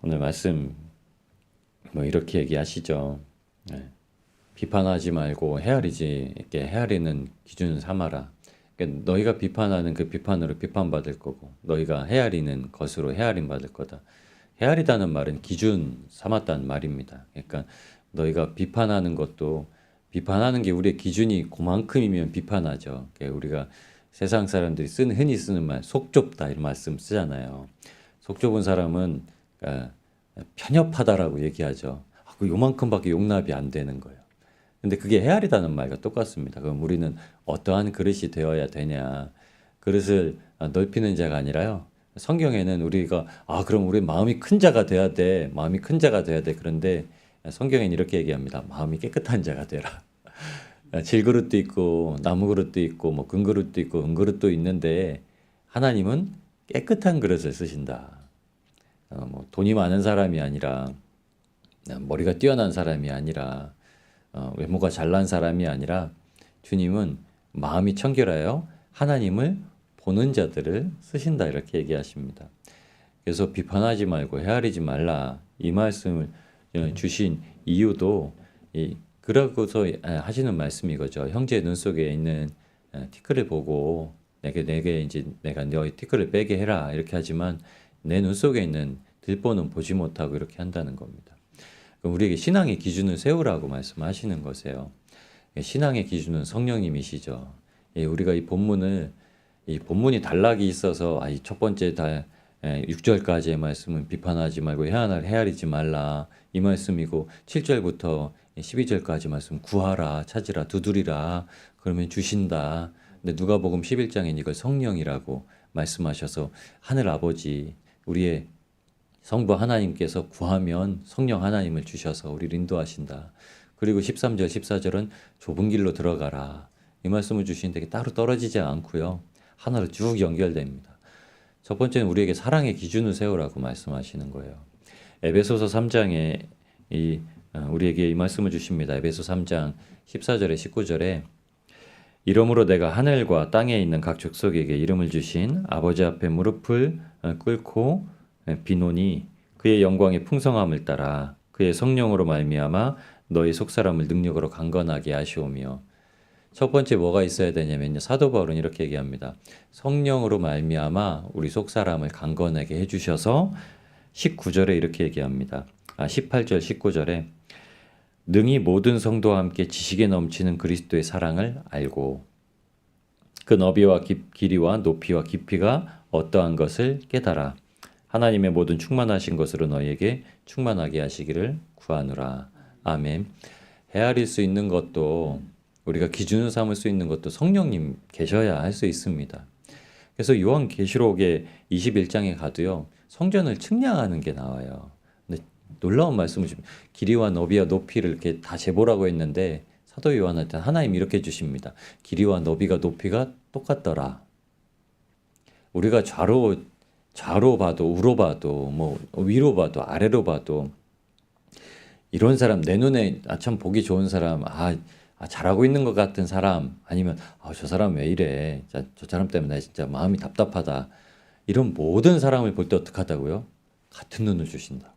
오늘 말씀 뭐 이렇게 얘기하시죠. 네. 비판하지 말고 헤아리지, 이렇게 헤아리는 기준을 삼아라. 그러니까 너희가 비판하는 그 비판으로 비판받을 거고, 너희가 헤아리는 것으로 헤아림 받을 거다. 헤아리다는 말은 기준 삼았다는 말입니다. 그러니까 너희가 비판하는 것도, 비판하는 게 우리의 기준이 그만큼이면 비판하죠. 그러니까 우리가 세상 사람들이 흔히 쓰는 말, 속 좁다 이런 말씀 쓰잖아요. 속 좁은 사람은 편협하다라고 얘기하죠. 그 요만큼밖에 용납이 안 되는 거예요. 근데 그게 헤아리다는 말과 똑같습니다. 그럼 우리는 어떠한 그릇이 되어야 되냐. 그릇을 넓히는 자가 아니라요. 성경에는 우리가, 그럼 우리 마음이 큰 자가 돼야 돼. 마음이 큰 자가 돼야 돼. 그런데 성경에는 이렇게 얘기합니다. 마음이 깨끗한 자가 되라. 질그릇도 있고, 나무 그릇도 있고, 뭐 금그릇도 있고, 은그릇도 있는데, 하나님은 깨끗한 그릇을 쓰신다. 뭐 돈이 많은 사람이 아니라, 머리가 뛰어난 사람이 아니라, 외모가 잘난 사람이 아니라 주님은 마음이 청결하여 하나님을 보는 자들을 쓰신다 이렇게 얘기하십니다. 그래서 비판하지 말고 헤아리지 말라 이 말씀을 주신 이유도 그러고서 하시는 말씀이 거죠. 형제의 눈 속에 있는 티끌을 보고 내게 이제 내가 너의 티끌을 빼게 해라 이렇게 하지만 내 눈 속에 있는 들보는 보지 못하고 이렇게 한다는 겁니다. 우리에게 신앙의 기준을 세우라고 말씀하시는 것이에요. 신앙의 기준은 성령님이시죠. 우리가 이 본문이 단락이 있어서 첫 번째 6절까지의 말씀은 비판하지 말고 헤아리지 말라 이 말씀이고 7절부터 12절까지 말씀 구하라 찾으라 두드리라 그러면 주신다. 근데 누가복음 11장엔 이걸 성령이라고 말씀하셔서 하늘 아버지 우리의 성부 하나님께서 구하면 성령 하나님을 주셔서 우리를 인도하신다. 그리고 13절, 14절은 좁은 길로 들어가라. 이 말씀을 주시는데 따로 떨어지지 않고요. 하나로 쭉 연결됩니다. 첫 번째는 우리에게 사랑의 기준을 세우라고 말씀하시는 거예요. 에베소서 3장에 우리에게 이 말씀을 주십니다. 에베소 3장 14절에 19절에 이러므로 내가 하늘과 땅에 있는 각 족속에게 이름을 주신 아버지 앞에 무릎을 꿇고 비노니 그의 영광의 풍성함을 따라 그의 성령으로 말미암아 너희 속사람을 능력으로 강건하게 하시오며 첫 번째 뭐가 있어야 되냐면요. 사도 바울은 이렇게 얘기합니다. 성령으로 말미암아 우리 속사람을 강건하게 해주셔서 19절에 이렇게 얘기합니다. 18절 19절에 능히 모든 성도와 함께 지식에 넘치는 그리스도의 사랑을 알고 그 너비와 길이와 높이와 깊이가 어떠한 것을 깨달아 하나님의 모든 충만하신 것으로 너희에게 충만하게 하시기를 구하노라. 아멘. 헤아릴 수 있는 것도 우리가 기준을 삼을 수 있는 것도 성령님 계셔야 할 수 있습니다. 그래서 요한계시록의 21장에 가도요. 성전을 측량하는 게 나와요. 근데 놀라운 말씀을 줍니다. 길이와 너비와 높이를 이렇게 다 재보라고 했는데 사도 요한한테 하나님이 이렇게 주십니다. 길이와 너비가 높이가 똑같더라. 우리가 좌로 봐도 우로 봐도 뭐 위로 봐도 아래로 봐도 이런 사람 내 눈에 참 보기 좋은 사람 잘하고 있는 것 같은 사람 아니면 저 사람 왜 이래 저 사람 때문에 나 진짜 마음이 답답하다 이런 모든 사람을 볼 때 어떻게 하다고요? 같은 눈을 주신다.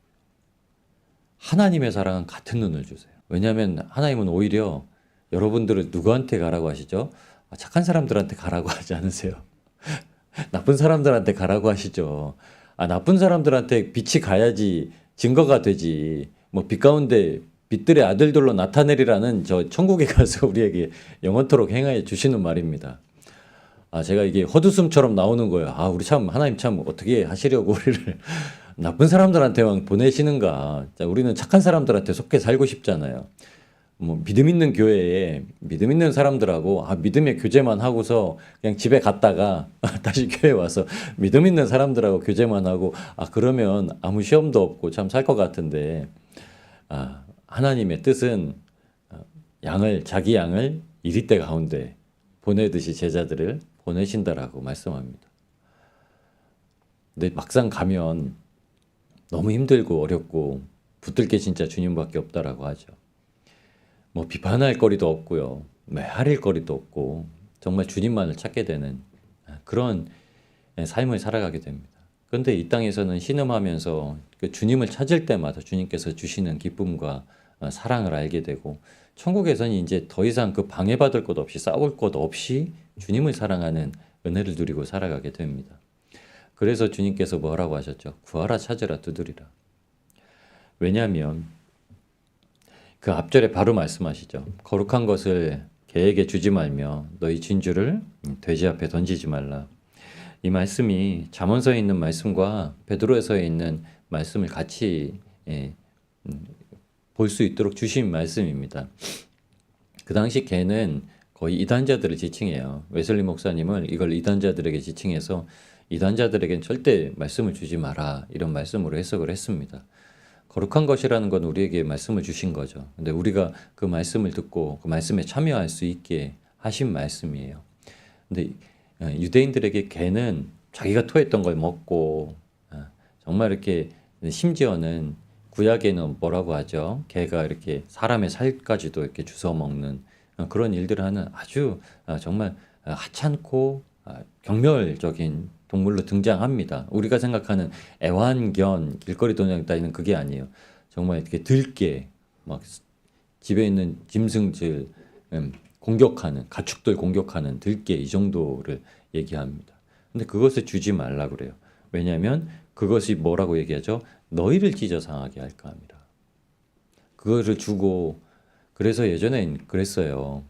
하나님의 사랑은 같은 눈을 주세요. 왜냐하면 하나님은 오히려 여러분들을 누구한테 가라고 하시죠? 착한 사람들한테 가라고 하지 않으세요. 나쁜 사람들한테 가라고 하시죠. 나쁜 사람들한테 빛이 가야지 증거가 되지. 뭐 빛 가운데 빛들의 아들들로 나타내리라는 저 천국에 가서 우리에게 영원토록 행하여 주시는 말입니다. 제가 이게 헛웃음처럼 나오는 거예요. 우리 참 하나님 참 어떻게 하시려고 우리를 나쁜 사람들한테만 보내시는가. 우리는 착한 사람들한테 속해 살고 싶잖아요. 뭐 믿음 있는 교회에 믿음 있는 사람들하고 믿음의 교제만 하고서 그냥 집에 갔다가 다시 교회 와서 믿음 있는 사람들하고 교제만 하고 그러면 아무 시험도 없고 참 살 것 같은데 하나님의 뜻은 자기 양을 이리때 가운데 보내듯이 제자들을 보내신다라고 말씀합니다. 근데 막상 가면 너무 힘들고 어렵고 붙들 게 진짜 주님밖에 없다라고 하죠. 뭐 비판할 거리도 없고요. 헤아릴 거리도 없고 정말 주님만을 찾게 되는 그런 삶을 살아가게 됩니다. 그런데 이 땅에서는 신음하면서 그 주님을 찾을 때마다 주님께서 주시는 기쁨과 사랑을 알게 되고, 천국에서는 이제 더 이상 그 방해받을 것 없이 싸울 것 없이 주님을 사랑하는 은혜를 누리고 살아가게 됩니다. 그래서 주님께서 뭐라고 하셨죠? 구하라, 찾으라, 두드리라. 왜냐하면 그 앞절에 바로 말씀하시죠. 거룩한 것을 개에게 주지 말며 너희 진주를 돼지 앞에 던지지 말라. 이 말씀이 잠언서에 있는 말씀과 베드로에서에 있는 말씀을 같이 볼 수 있도록 주신 말씀입니다. 그 당시 개는 거의 이단자들을 지칭해요. 웨슬리 목사님을 이걸 이단자들에게 지칭해서 이단자들에겐 절대 말씀을 주지 마라, 이런 말씀으로 해석을 했습니다. 거룩한 것이라는 건 우리에게 말씀을 주신 거죠. 근데 우리가 그 말씀을 듣고 그 말씀에 참여할 수 있게 하신 말씀이에요. 근데 유대인들에게 개는 자기가 토했던 걸 먹고, 정말 이렇게, 심지어는 구약에는 뭐라고 하죠? 개가 이렇게 사람의 살까지도 이렇게 주워 먹는 그런 일들을 하는 아주 정말 하찮고 경멸적인 동물로 등장합니다. 우리가 생각하는 애완견, 길거리 도냥다니는 그게 아니에요. 정말 이렇게 들개, 막 집에 있는 짐승들 공격하는, 가축들 공격하는 들개, 이 정도를 얘기합니다. 근데 그것을 주지 말라 그래요. 왜냐하면 그것이 뭐라고 얘기하죠? 너희를 찢어 상하게 할까 합니다. 그거를 주고, 그래서 예전엔 그랬어요.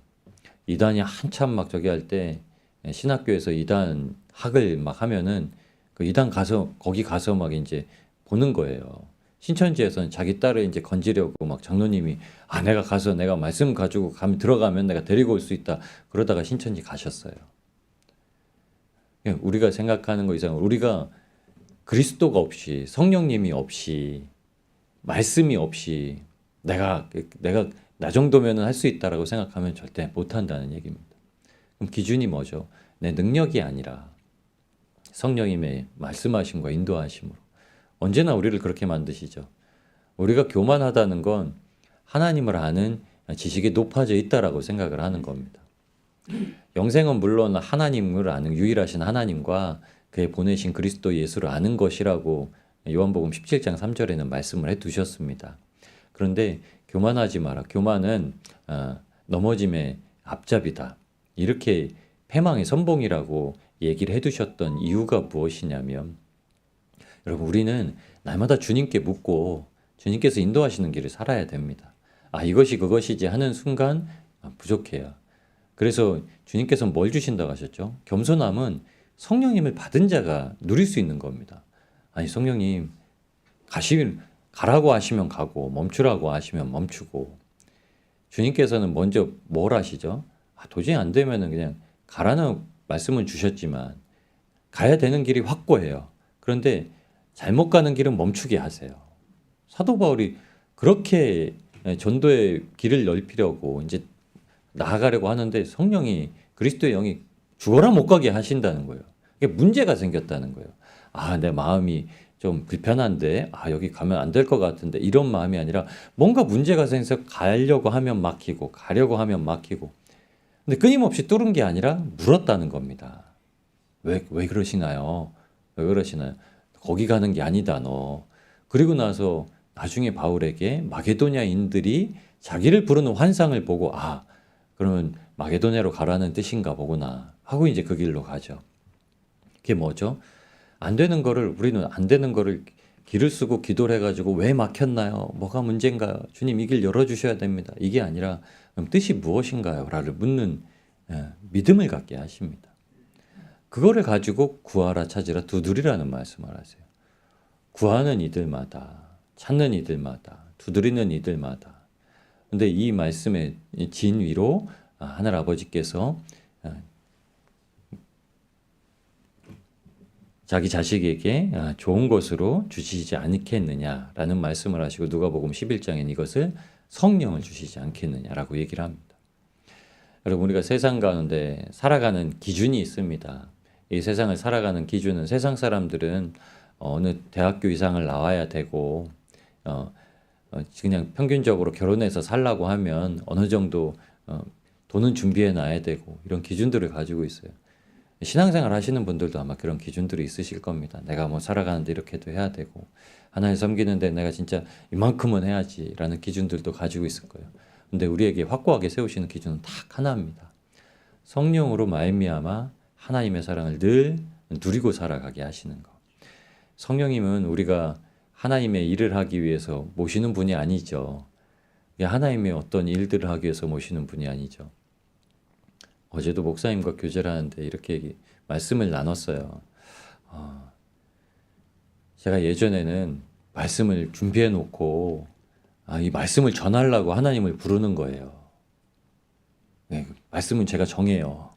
이단이 한참 막 저기 할 때 신학교에서 이단 학을 막 하면은 그 이단 가서 거기 가서 막 이제 보는 거예요. 신천지에서는 자기 딸을 이제 건지려고 막 장로님이 내가 가서 내가 말씀 가지고 들어가면 내가 데리고 올 수 있다, 그러다가 신천지 가셨어요. 우리가 생각하는 거 이상, 우리가 그리스도가 없이, 성령님이 없이, 말씀이 없이 내가 나 정도면은 할 수 있다라고 생각하면 절대 못 한다는 얘기입니다. 그럼 기준이 뭐죠? 내 능력이 아니라 성령님의 말씀하심과 인도하심으로. 언제나 우리를 그렇게 만드시죠. 우리가 교만하다는 건 하나님을 아는 지식이 높아져 있다라고 생각을 하는 겁니다. 영생은 물론 하나님을 아는, 유일하신 하나님과 그의 보내신 그리스도 예수를 아는 것이라고 요한복음 17장 3절에는 말씀을 해두셨습니다. 그런데 교만하지 마라. 교만은 넘어짐의 앞잡이다. 이렇게 패망의 선봉이라고 얘기를 해두셨던 이유가 무엇이냐면, 여러분, 우리는 날마다 주님께 묻고 주님께서 인도하시는 길을 살아야 됩니다. 이것이 그것이지 하는 순간 부족해요. 그래서 주님께서 뭘 주신다고 하셨죠? 겸손함은 성령님을 받은 자가 누릴 수 있는 겁니다. 성령님 가라고 하시면 가고 멈추라고 하시면 멈추고, 주님께서는 먼저 뭘 하시죠? 도저히 안 되면은 그냥 가라는 말씀은 주셨지만 가야 되는 길이 확고해요. 그런데 잘못 가는 길은 멈추게 하세요. 사도 바울이 그렇게 전도의 길을 넓히려고 이제 나아가려고 하는데 성령이, 그리스도의 영이 죽어라 못 가게 하신다는 거예요. 이게 문제가 생겼다는 거예요. 내 마음이 좀 불편한데, 여기 가면 안 될 것 같은데, 이런 마음이 아니라 뭔가 문제가 생겨서 가려고 하면 막히고 가려고 하면 막히고. 근데 끊임없이 뚫은 게 아니라 물었다는 겁니다. 왜 그러시나요? 왜 그러시나요? 거기 가는 게 아니다, 너. 그리고 나서 나중에 바울에게 마게도냐인들이 자기를 부르는 환상을 보고, 그러면 마게도냐로 가라는 뜻인가 보구나 하고 이제 그 길로 가죠. 그게 뭐죠? 안 되는 거를, 우리는 안 되는 거를 길을 쓰고 기도를 해가지고 왜 막혔나요? 뭐가 문제인가요? 주님, 이 길 열어주셔야 됩니다. 이게 아니라 그럼 뜻이 무엇인가요? 라를 묻는 믿음을 갖게 하십니다. 그거를 가지고 구하라, 찾으라, 두드리라는 말씀을 하세요. 구하는 이들마다, 찾는 이들마다, 두드리는 이들마다. 근데 이 말씀의 진위로 하늘 아버지께서 자기 자식에게 좋은 것으로 주시지 않겠느냐라는 말씀을 하시고, 누가복음 11장엔 이것을 성령을 주시지 않겠느냐라고 얘기를 합니다. 여러분, 우리가 세상 가운데 살아가는 기준이 있습니다. 이 세상을 살아가는 기준은, 세상 사람들은 어느 대학교 이상을 나와야 되고, 그냥 평균적으로 결혼해서 살라고 하면 어느 정도 돈은 준비해 놔야 되고, 이런 기준들을 가지고 있어요. 신앙생활 하시는 분들도 아마 그런 기준들이 있으실 겁니다. 내가 뭐 살아가는데 이렇게도 해야 되고 하나님 섬기는데 내가 진짜 이만큼은 해야지라는 기준들도 가지고 있을 거예요. 근데 우리에게 확고하게 세우시는 기준은 딱 하나입니다. 성령으로 말미암아 하나님의 사랑을 늘 누리고 살아가게 하시는 거. 성령님은 우리가 하나님의 일을 하기 위해서 모시는 분이 아니죠. 하나님의 어떤 일들을 하기 위해서 모시는 분이 아니죠. 어제도 목사님과 교제를 하는데 이렇게 말씀을 나눴어요. 제가 예전에는 말씀을 준비해 놓고 이 말씀을 전하려고 하나님을 부르는 거예요. 네, 말씀은 제가 정해요.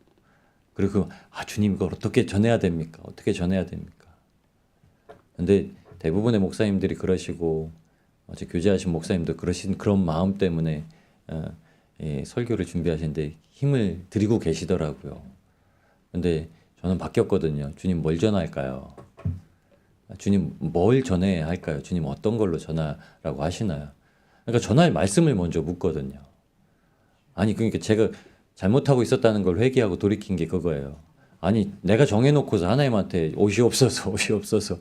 그리고 주님 이걸 어떻게 전해야 됩니까? 어떻게 전해야 됩니까? 근데 대부분의 목사님들이 그러시고 어제 교제하신 목사님도 그러신 그런 마음 때문에 설교를 준비하시는데 힘을 들이고 계시더라고요. 근데 저는 바뀌었거든요. 주님 뭘 전할까요? 주님 뭘 전해야 할까요? 주님 어떤 걸로 전하라고 하시나요? 그러니까 전할 말씀을 먼저 묻거든요. 아니 그러니까 제가 잘못하고 있었다는 걸 회개하고 돌이킨 게 그거예요. 아니 내가 정해놓고서 하나님한테 오시옵소서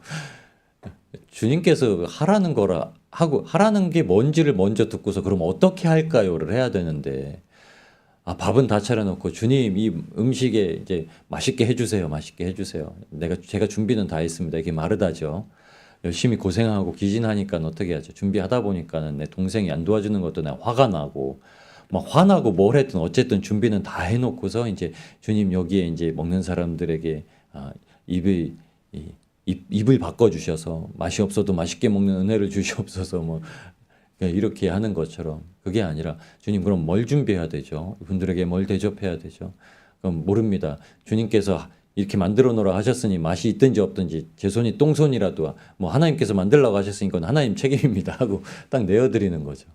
주님께서 하라는 거라 하고 하라는 게 뭔지를 먼저 듣고서 그럼 어떻게 할까요를 해야 되는데 밥은 다 차려놓고 주님 이 음식에 이제 맛있게 해주세요. 제가 준비는 다 했습니다. 이게 마르다죠. 열심히 고생하고 기진하니까 어떻게 하죠? 준비하다 보니까는 내 동생이 안 도와주는 것도 내가 화가 나고 막 화나고 뭘 했든 어쨌든 준비는 다 해놓고서 이제 주님 여기에 이제 먹는 사람들에게 입을 바꿔주셔서 맛이 없어도 맛있게 먹는 은혜를 주시옵소서 뭐 이렇게 하는 것처럼 그게 아니라 주님 그럼 뭘 준비해야 되죠? 이분들에게 뭘 대접해야 되죠? 그럼 모릅니다. 주님께서 이렇게 만들어 놓으라 하셨으니 맛이 있든지 없든지 제 손이 똥손이라도 뭐 하나님께서 만들라고 하셨으니 그건 하나님 책임입니다 하고 딱 내어드리는 거죠.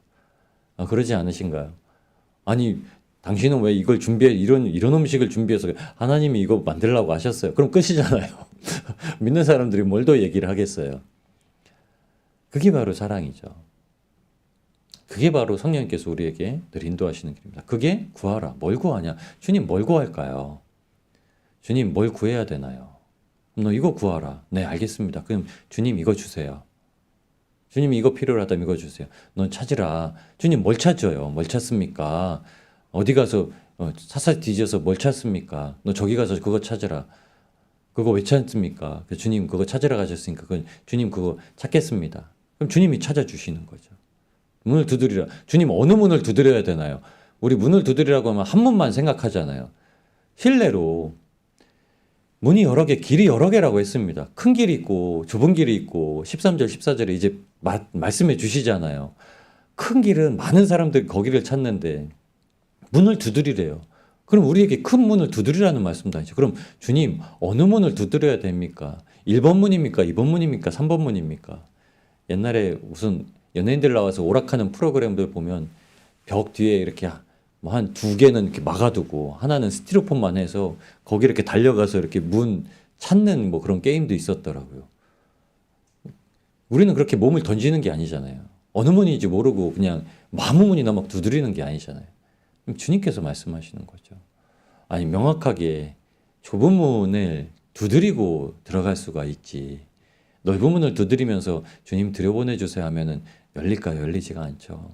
그러지 않으신가요? 아니 당신은 왜 이걸 준비해 이런 음식을 준비해서 하나님이 이거 만들라고 하셨어요. 그럼 끝이잖아요. 믿는 사람들이 뭘 더 얘기를 하겠어요. 그게 바로 사랑이죠. 그게 바로 성령님께서 우리에게 늘 인도하시는 길입니다. 그게 구하라. 뭘 구하냐? 주님 뭘 구할까요? 주님 뭘 구해야 되나요? 너 이거 구하라. 네 알겠습니다. 그럼 주님 이거 주세요. 주님 이거 필요하다면 이거 주세요. 넌 찾으라. 주님 뭘 찾아요? 뭘 찾습니까? 어디 가서 사살 뒤져서 뭘 찾습니까? 너 저기 가서 그거 찾으라. 그거 왜 찾습니까? 주님 그거 찾으러 가셨으니까 주님 그거 찾겠습니다. 그럼 주님이 찾아주시는 거죠. 문을 두드리라. 주님 어느 문을 두드려야 되나요? 우리 문을 두드리라고 하면 한 문만 생각하잖아요. 실례로 문이 여러 개, 길이 여러 개라고 했습니다. 큰 길이 있고 좁은 길이 있고 13절, 14절에 이제 말씀해 주시잖아요. 큰 길은 많은 사람들이 거기를 찾는데 문을 두드리래요. 그럼 우리에게 큰 문을 두드리라는 말씀도 아니죠. 그럼 주님 어느 문을 두드려야 됩니까? 1번 문입니까? 2번 문입니까? 3번 문입니까? 옛날에 무슨 연예인들 나와서 오락하는 프로그램들 보면 벽 뒤에 이렇게 뭐 한 2개는 이렇게 막아두고 하나는 스티로폼만 해서 거기 이렇게 달려가서 이렇게 문 찾는 뭐 그런 게임도 있었더라고요. 우리는 그렇게 몸을 던지는 게 아니잖아요. 어느 문인지 모르고 그냥 아무 문이나 막 두드리는 게 아니잖아요. 그럼 주님께서 말씀하시는 거죠. 아니 명확하게 좁은 문을 두드리고 들어갈 수가 있지. 넓은 문을 두드리면서 주님 들여보내주세요 하면은 열릴까요? 열리지가 않죠.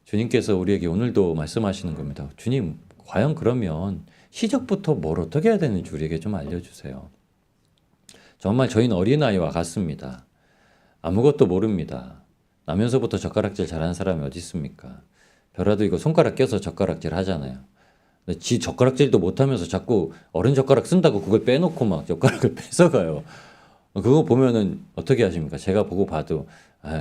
주님께서 우리에게 오늘도 말씀하시는 겁니다. 주님 과연 그러면 시작부터 뭘 어떻게 해야 되는지 우리에게 좀 알려주세요. 정말 저희는 어린아이와 같습니다. 아무것도 모릅니다. 나면서부터 젓가락질 잘하는 사람이 어디 있습니까? 벼라도 이거 손가락 껴서 젓가락질 하잖아요. 근데 지 젓가락질도 못하면서 자꾸 어른 젓가락 쓴다고 그걸 빼놓고 막 젓가락을 뺏어가요. 그거 보면은 어떻게 하십니까? 제가 보고 봐도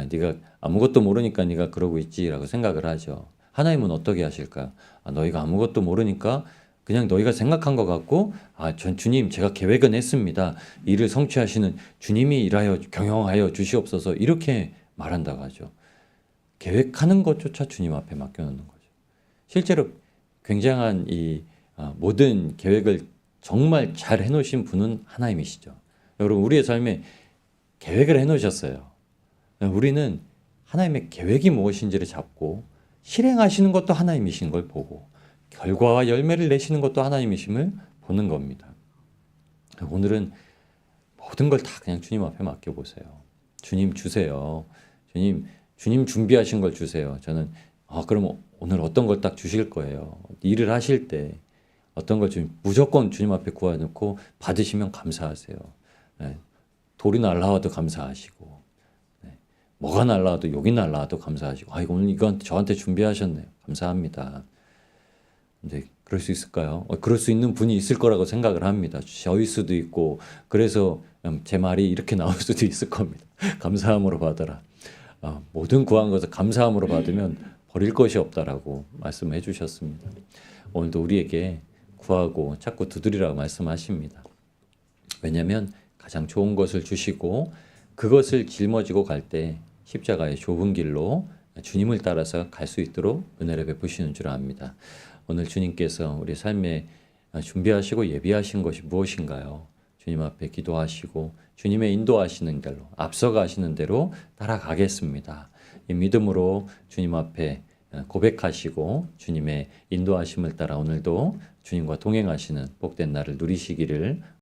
네가 아무것도 모르니까 네가 그러고 있지라고 생각을 하죠. 하나님은 어떻게 하실까? 너희가 아무것도 모르니까 그냥 너희가 생각한 것 같고 전 주님 제가 계획은 했습니다. 이를 성취하시는 주님이 일하여 경영하여 주시옵소서 이렇게 말한다고 하죠. 계획하는 것조차 주님 앞에 맡겨놓는 거죠. 실제로 굉장한 이 모든 계획을 정말 잘 해놓으신 분은 하나님이시죠. 여러분 우리의 삶에 계획을 해놓으셨어요. 우리는 하나님의 계획이 무엇인지를 잡고 실행하시는 것도 하나님이신 걸 보고 결과와 열매를 내시는 것도 하나님이심을 보는 겁니다. 오늘은 모든 걸 다 그냥 주님 앞에 맡겨보세요. 주님 주세요. 주님 준비하신 걸 주세요. 저는 그럼 오늘 어떤 걸 딱 주실 거예요. 일을 하실 때 어떤 걸 무조건 주님 앞에 구해놓고 받으시면 감사하세요. 네, 돌이 날라와도 감사하시고, 네, 뭐가 날라와도 욕이 날라와도 감사하시고, 오늘 이건 저한테 준비하셨네요. 감사합니다. 근데 그럴 수 있을까요? 그럴 수 있는 분이 있을 거라고 생각을 합니다. 저일 수도 있고, 그래서 제 말이 이렇게 나올 수도 있을 겁니다. 감사함으로 받아라. 모든 구한 것을 감사함으로 받으면 버릴 것이 없다라고 말씀해 주셨습니다. 오늘도 우리에게 구하고 자꾸 두드리라고 말씀하십니다. 왜냐하면 가장 좋은 것을 주시고 그것을 짊어지고 갈 때 십자가의 좁은 길로 주님을 따라서 갈 수 있도록 은혜를 베푸시는 줄 압니다. 오늘 주님께서 우리 삶에 준비하시고 예비하신 것이 무엇인가요? 주님 앞에 기도하시고 주님의 인도하시는 대로 앞서가시는 대로 따라가겠습니다. 이 믿음으로 주님 앞에 고백하시고 주님의 인도하심을 따라 오늘도 주님과 동행하시는 복된 날을 누리시기를